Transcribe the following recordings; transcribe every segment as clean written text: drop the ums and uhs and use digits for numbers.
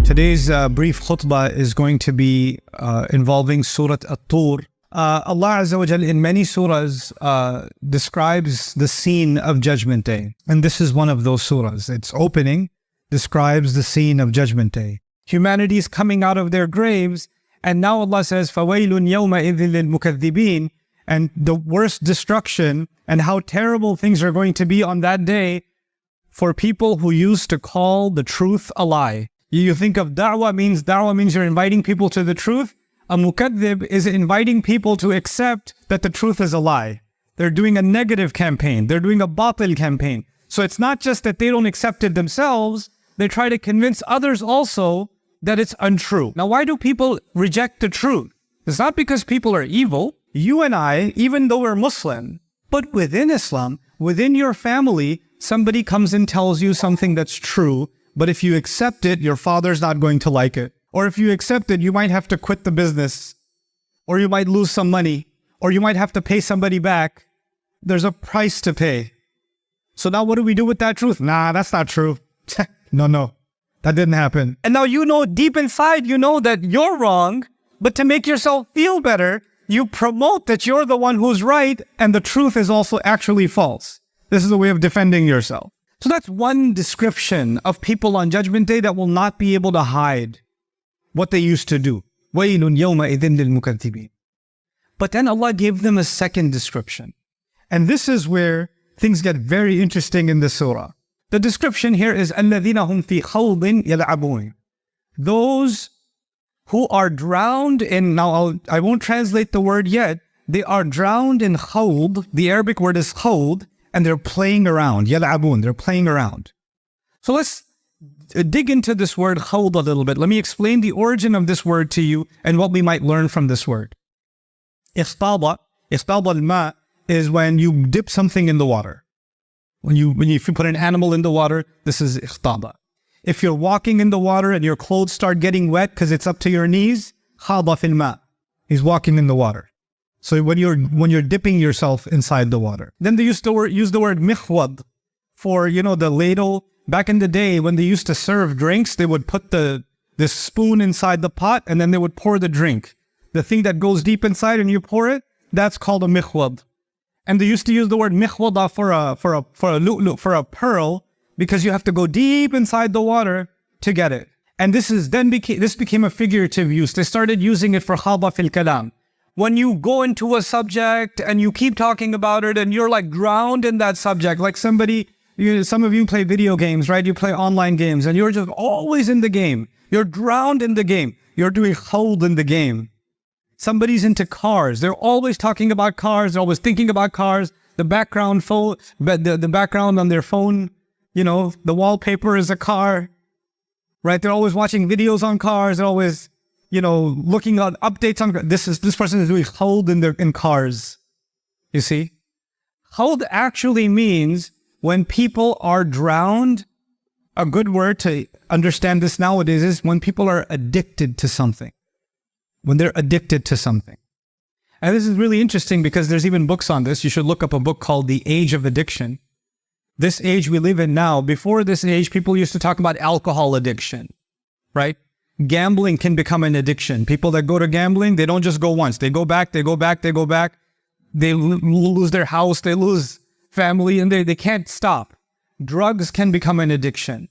Today's brief khutbah is going to be involving Surah At-Tur. Allah Azza wa Jal in many surahs describes the scene of Judgment Day. And this is one of those surahs. Its opening describes the scene of Judgment Day. Humanity is coming out of their graves, and now Allah says, فَوَيْلٌ يَوْمَئِذٍ لِلْمُكَذِّبِينَ. And the worst destruction and how terrible things are going to be on that day for people who used to call the truth a lie. You think of da'wah means you're inviting people to the truth. A mukaddib is inviting people to accept that the truth is a lie. They're doing a negative campaign. They're doing a batil campaign. So it's not just that they don't accept it themselves, they try to convince others also that it's untrue. Now, why do people reject the truth? It's not because people are evil. You and I, even though we're Muslim, but within Islam, within your family, somebody comes and tells you something that's true, but if you accept it, your father's not going to like it. Or if you accept it, you might have to quit the business, or you might lose some money, or you might have to pay somebody back. There's a price to pay. So now what do we do with that truth? Nah, that's not true. No, that didn't happen. And now you know deep inside, you know that you're wrong, but to make yourself feel better, you promote that you're the one who's right and the truth is also actually false. This is a way of defending yourself. So that's one description of people on Judgment Day that will not be able to hide what they used to do. وَيْلٌ يَوْمَئِذٍ لِلْمُكَذِّبِينَ. But then Allah gave them a second description. And this is where things get very interesting in the surah. The description here is الَّذِينَ هُمْ فِي خَوْضٍ يَلْعَبُونَ. Those who are drowned in, now I won't translate the word yet, they are drowned in khawd. The Arabic word is khawd, and they're playing around. يَلْعَبُونَ, they're playing around. So let's dig into this word khawd a little bit. Let me explain the origin of this word to you and what we might learn from this word. اختاض الماء is when you dip something in the water. If you put an animal in the water, this is اختاض. If you're walking in the water and your clothes start getting wet because it's up to your knees, خاض في الماء. He's walking in the water. So when you're dipping yourself inside the water. Then they use the word mikhwad for, the ladle. Back in the day when they used to serve drinks, they would put this spoon inside the pot and then they would pour the drink. The thing that goes deep inside and you pour it, that's called a mikhwad. And they used to use the word mikhwada for a lu'lu', for a pearl, because you have to go deep inside the water to get it. And this became a figurative use. They started using it for khada fil kalam. When you go into a subject and you keep talking about it and you're like drowned in that subject, like some of you play video games, right? You play online games and you're just always in the game. You're drowned in the game. You're doing khawd in the game. Somebody's into cars. They're always talking about cars. They're always thinking about cars. The background on their phone, the wallpaper is a car, right? They're always watching videos on cars. They're always, looking at updates on, this person is doing khawd in cars. You see? Khawd actually means when people are drowned. A good word to understand this nowadays is when people are addicted to something. When they're addicted to something. And this is really interesting because there's even books on this. You should look up a book called The Age of Addiction. This age we live in now, before this age, people used to talk about alcohol addiction, right? Gambling can become an addiction. People that go to gambling, they don't just go once. They go back, they go back, they go back. They lose their house, they lose family, and they can't stop. Drugs can become an addiction.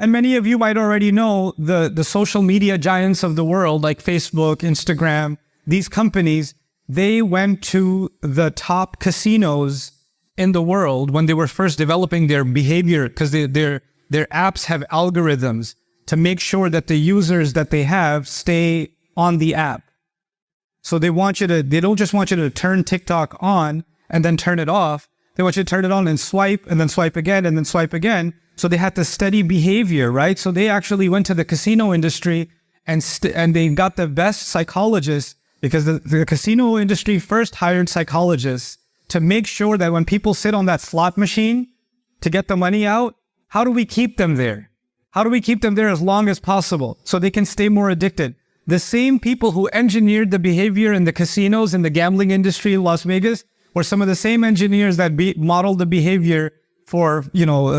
And many of you might already know the social media giants of the world, like Facebook, Instagram, these companies, they went to the top casinos in the world when they were first developing their behavior, because their apps have algorithms to make sure that the users that they have stay on the app. So they don't just want you to turn TikTok on and then turn it off. They want you to turn it on and then swipe again and then swipe again. So they had to study behavior, right? So they actually went to the casino industry and they got the best psychologists, because the casino industry first hired psychologists to make sure that when people sit on that slot machine to get the money out, how do we keep them there? How do we keep them there as long as possible so they can stay more addicted? The same people who engineered the behavior in the casinos and the gambling industry in Las Vegas were some of the same engineers that modeled the behavior for,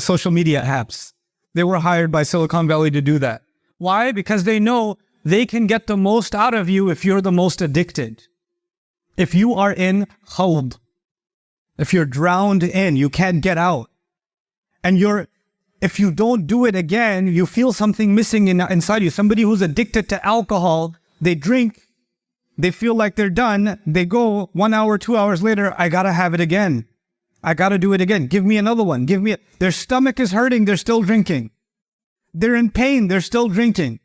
social media apps. They were hired by Silicon Valley to do that. Why? Because they know they can get the most out of you if you're the most addicted. If you are in khawd, if you're drowned in, you can't get out. And if you don't do it again, you feel something missing inside you. Somebody who's addicted to alcohol, they drink, they feel like they're done. They go 1 hour, 2 hours later, I gotta have it again. I gotta do it again. Give me another one. Their stomach is hurting, they're still drinking. They're in pain, they're still drinking.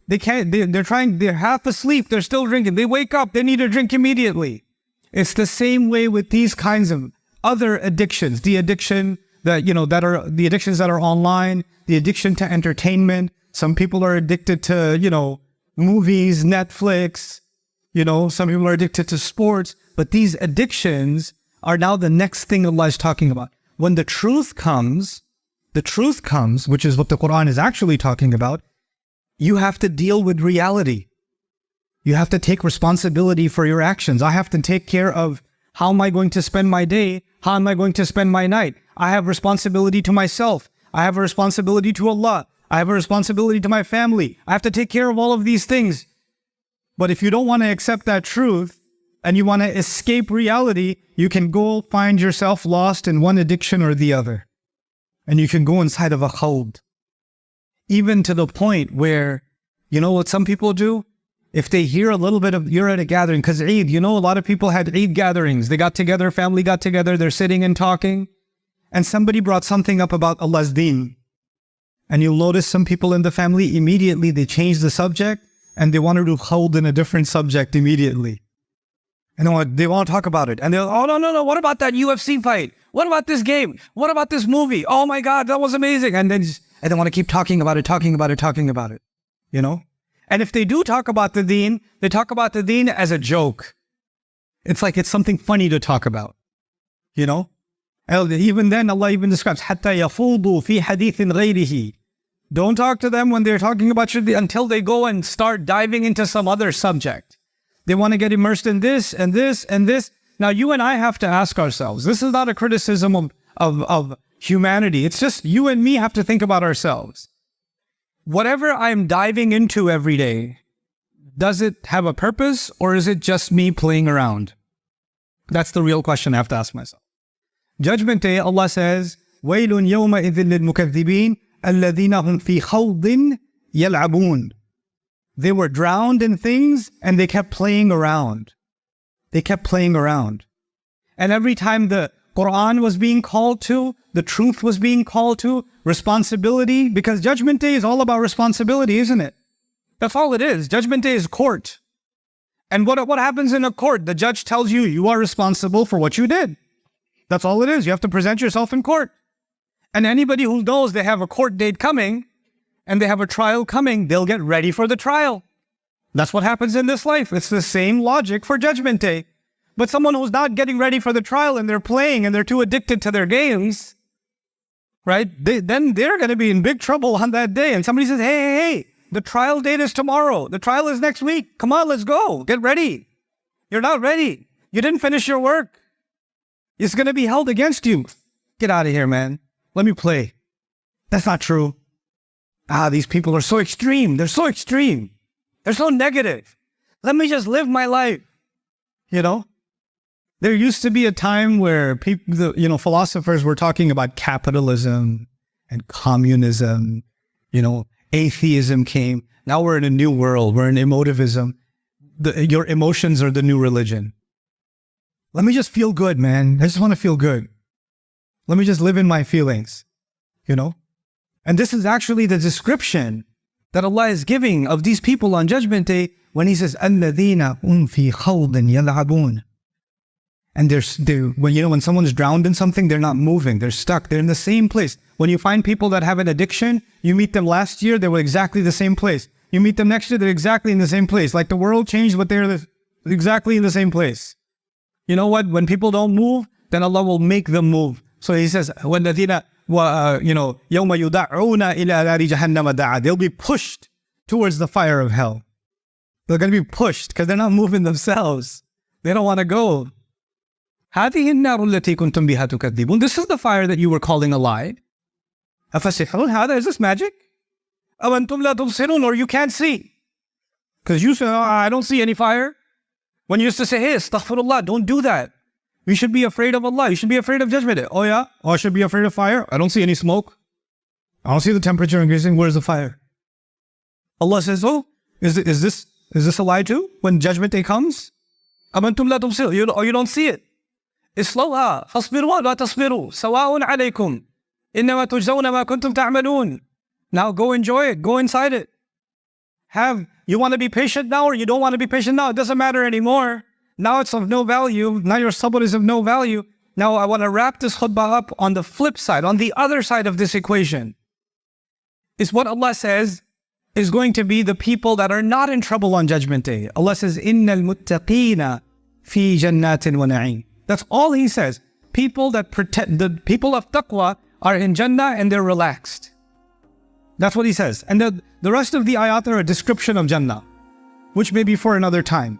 They're half asleep, they're still drinking. They wake up, they need a drink immediately. It's the same way with these kinds of other addictions. The addictions that are online, the addiction to entertainment. Some people are addicted to, movies, Netflix. Some people are addicted to sports. But these addictions are now the next thing Allah is talking about. When the truth comes, which is what the Quran is actually talking about, you have to deal with reality. You have to take responsibility for your actions. I have to take care of how am I going to spend my day? How am I going to spend my night? I have responsibility to myself. I have a responsibility to Allah. I have a responsibility to my family. I have to take care of all of these things. But if you don't want to accept that truth and you want to escape reality, you can go find yourself lost in one addiction or the other. And you can go inside of a khawd. Even to the point where, what some people do? If they hear a little bit of, you're at a gathering, because Eid, a lot of people had Eid gatherings. They got together, family got together, they're sitting and talking. And somebody brought something up about Allah's deen. And you'll notice some people in the family, immediately they change the subject and they want to do khawd in a different subject immediately. And they want to talk about it. And they're, oh, no, what about that UFC fight? What about this game? What about this movie? Oh my God, that was amazing. And they want to keep talking about it. And if they do talk about the deen, they talk about the deen as a joke. It's like it's something funny to talk about. And even then, Allah even describes, حَتَّى يَفُوضُوا فِي حَدِيثٍ غَيْرِهِ. Don't talk to them when they're talking about your deen until they go and start diving into some other subject. They want to get immersed in this and this and this. Now, you and I have to ask ourselves, this is not a criticism of humanity. It's just you and me have to think about ourselves. Whatever I'm diving into every day, does it have a purpose or is it just me playing around? That's the real question I have to ask myself. Judgment Day, Allah says, وَيْلٌ يَوْمَئِذٍ لِلْمُكَذِّبِينَ الَّذِينَ هُمْ فِي خَوْضٍ يَلْعَبُونَ. They were drowned in things and they kept playing around. And every time the Quran was being called to, the truth was being called to, responsibility, because Judgment Day is all about responsibility, isn't it? That's all it is. Judgment Day is court. And what happens in a court? The judge tells you, you are responsible for what you did. That's all it is. You have to present yourself in court. And anybody who knows they have a court date coming and they have a trial coming, they'll get ready for the trial. That's what happens in this life. It's the same logic for Judgment Day. But someone who's not getting ready for the trial and they're playing and they're too addicted to their games, right? Then they're going to be in big trouble on that day. And somebody says, hey, the trial date is tomorrow. The trial is next week. Come on, let's go. Get ready. You're not ready. You didn't finish your work. It's going to be held against you. Get out of here, man. Let me play. That's not true. These people are so extreme. They're so extreme. They're so negative. Let me just live my life. There used to be a time where people, philosophers were talking about capitalism and communism. Atheism came. Now we're in a new world. We're in emotivism. Your emotions are the new religion. Let me just feel good, man. I just want to feel good. Let me just live in my feelings, And this is actually the description that Allah is giving of these people on Judgment Day when He says, الَّذِينَ هُمْ فِي خَوْضٍ يَلْعَبُونَ. And when someone's drowned in something, they're not moving. They're stuck. They're in the same place. When you find people that have an addiction, you meet them last year, they were exactly the same place. You meet them next year, they're exactly in the same place. Like the world changed, but they're exactly in the same place. You know what? When people don't move, then Allah will make them move. So He says, وَالَّذِينَ يَوْمَ يُدَعُونَ إِلَى نَارِ جَهَنَّمَ دَعَى. They'll be pushed towards the fire of hell. They're going to be pushed because they're not moving themselves. They don't want to go. هَذِهِ النَّارُ الَّتِي كُنْتُمْ بِهَا تُكَذِّبُونَ. This is the fire that you were calling a lie. أَفَسِحْرٌ هَذَا? Is this magic? أَوَنْتُمْ لَا تُبْصِرُونَ, or you can't see. Because you say, oh, I don't see any fire. When you used to say, hey, astaghfirullah, don't do that. You should be afraid of Allah. You should be afraid of judgment day. Oh yeah? Oh, I should be afraid of fire? I don't see any smoke. I don't see the temperature increasing. Where's the fire? Allah says, oh, is this a lie too? When judgment day comes? أَمَنْتُمْ لَا تُبْصِرُونَ, you don't see it. اصْلَوْهَا فَاصْبِرُوا وَلَا تَصْبِرُوا سَوَاءٌ عَلَيْكُمْ إِنَّمَا تُجْزَوْنَ مَا كُنْتُمْ تَعْمَلُونَ. Now go enjoy it. Go inside it. You want to be patient now or you don't want to be patient now? It doesn't matter anymore. Now it's of no value. Now your sabr is of no value. Now I want to wrap this khutbah up on the flip side, on the other side of this equation. Is what Allah says is going to be the people that are not in trouble on Judgment Day. Allah says, إِنَّ الْمُتَّقِينَ فِي جَنَّاتٍ وَنَعِيمٍ. That's all He says. People that protect, the people of taqwa are in Jannah and they're relaxed. That's what He says. And the rest of the ayat are a description of Jannah, which may be for another time.